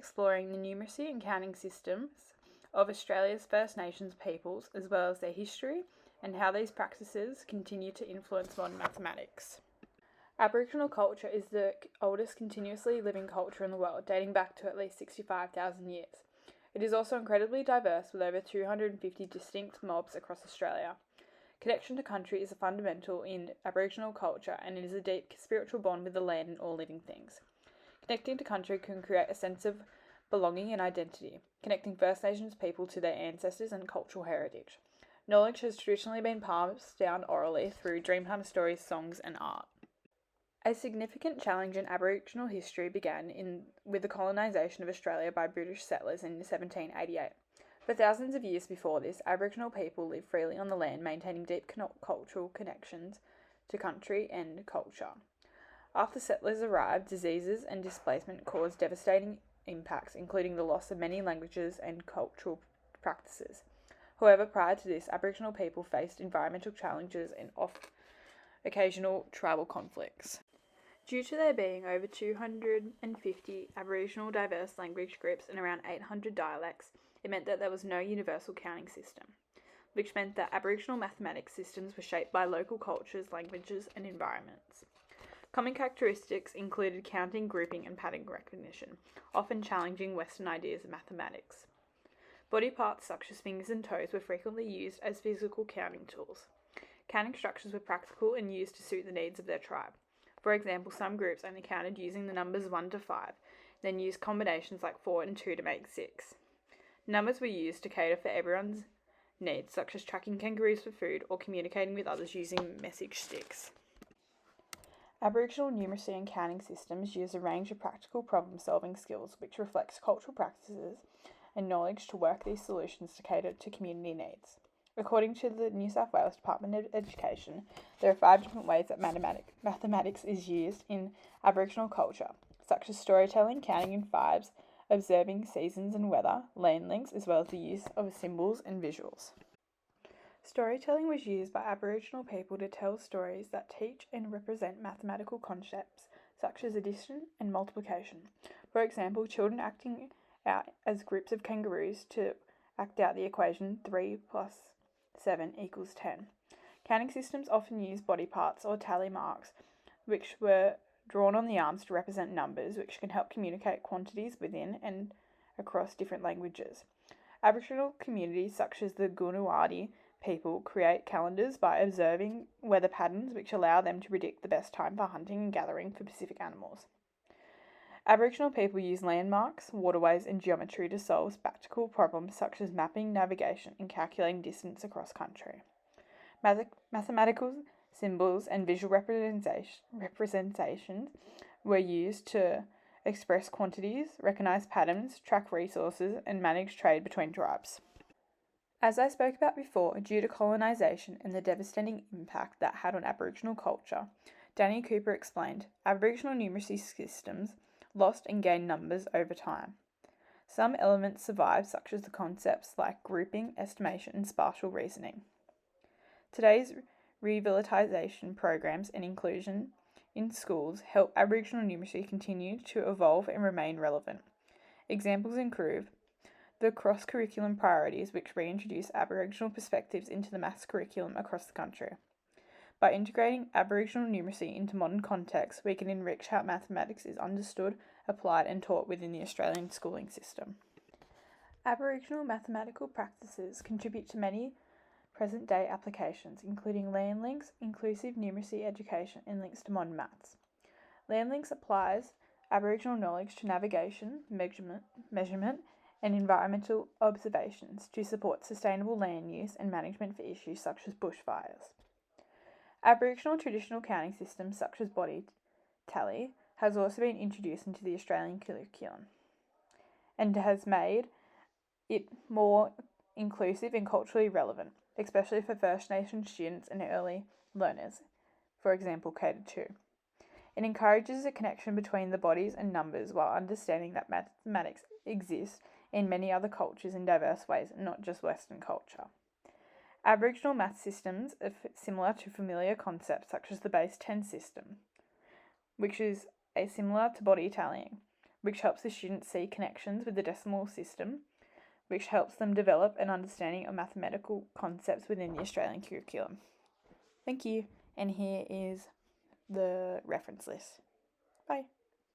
exploring the numeracy and counting systems of Australia's First Nations peoples, as well as their history and how these practices continue to influence modern mathematics. Aboriginal culture is the oldest continuously living culture in the world, dating back to at least 65,000 years. It is also incredibly diverse, with over 250 distinct mobs across Australia. Connection to country is a fundamental in Aboriginal culture, and it is a deep spiritual bond with the land and all living things. Connecting to country can create a sense of belonging and identity, connecting First Nations people to their ancestors and cultural heritage. Knowledge has traditionally been passed down orally through dream hunter stories, songs, and art. A significant challenge in Aboriginal history began with the colonisation of Australia by British settlers in 1788. For thousands of years before this, Aboriginal people lived freely on the land, maintaining deep cultural connections to country and culture. After settlers arrived, diseases and displacement caused devastating impacts, including the loss of many languages and cultural practices. However, prior to this, Aboriginal people faced environmental challenges and occasional tribal conflicts. Due to there being over 250 Aboriginal diverse language groups and around 800 dialects, it meant that there was no universal counting system, which meant that Aboriginal mathematics systems were shaped by local cultures, languages, and environments. Common characteristics included counting, grouping, and pattern recognition, often challenging Western ideas of mathematics. Body parts such as fingers and toes were frequently used as physical counting tools. Counting structures were practical and used to suit the needs of their tribe. For example, some groups only counted using the numbers 1 to 5, then used combinations like 4 and 2 to make 6. Numbers were used to cater for everyone's needs, such as tracking kangaroos for food or communicating with others using message sticks. Aboriginal numeracy and counting systems use a range of practical problem-solving skills which reflects cultural practices and knowledge to work these solutions to cater to community needs. According to the New South Wales Department of Education, there are 5 different ways that mathematics is used in Aboriginal culture, such as storytelling, counting in fives, observing seasons and weather, land links, as well as the use of symbols and visuals. Storytelling was used by Aboriginal people to tell stories that teach and represent mathematical concepts such as addition and multiplication. For example, children acting out as groups of kangaroos to act out the equation 3 plus 7 equals 10. Counting systems often use body parts or tally marks, which were drawn on the arms to represent numbers, which can help communicate quantities within and across different languages. Aboriginal communities such as the Gunuwadi people create calendars by observing weather patterns, which allow them to predict the best time for hunting and gathering for specific animals. Aboriginal people use landmarks, waterways, and geometry to solve practical problems such as mapping, navigation, and calculating distance across country. Mathematical symbols and visual representations were used to express quantities, recognize patterns, track resources, and manage trade between tribes. As I spoke about before, due to colonisation and the devastating impact that had on Aboriginal culture, Danny Cooper explained, Aboriginal numeracy systems lost and gained numbers over time. Some elements survive, such as the concepts like grouping, estimation, and spatial reasoning. Today's revitalisation programs and inclusion in schools help Aboriginal numeracy continue to evolve and remain relevant. Examples include the cross-curriculum priorities, which reintroduce Aboriginal perspectives into the maths curriculum across the country. By integrating Aboriginal numeracy into modern contexts, we can enrich how mathematics is understood, applied, and taught within the Australian schooling system. Aboriginal mathematical practices contribute to many present-day applications, including land links, inclusive numeracy education, and links to modern maths. Land links applies Aboriginal knowledge to navigation, measurement, and environmental observations to support sustainable land use and management for issues such as bushfires. Aboriginal traditional counting systems such as body tally has also been introduced into the Australian curriculum and has made it more inclusive and culturally relevant, especially for First Nations students and early learners, for example, K2. It encourages a connection between the bodies and numbers while understanding that mathematics exists in many other cultures in diverse ways, not just Western culture. Aboriginal math systems are similar to familiar concepts such as the base 10 system, which is similar to body tallying, which helps the students see connections with the decimal system, which helps them develop an understanding of mathematical concepts within the Australian curriculum. Thank you, and here is the reference list. Bye.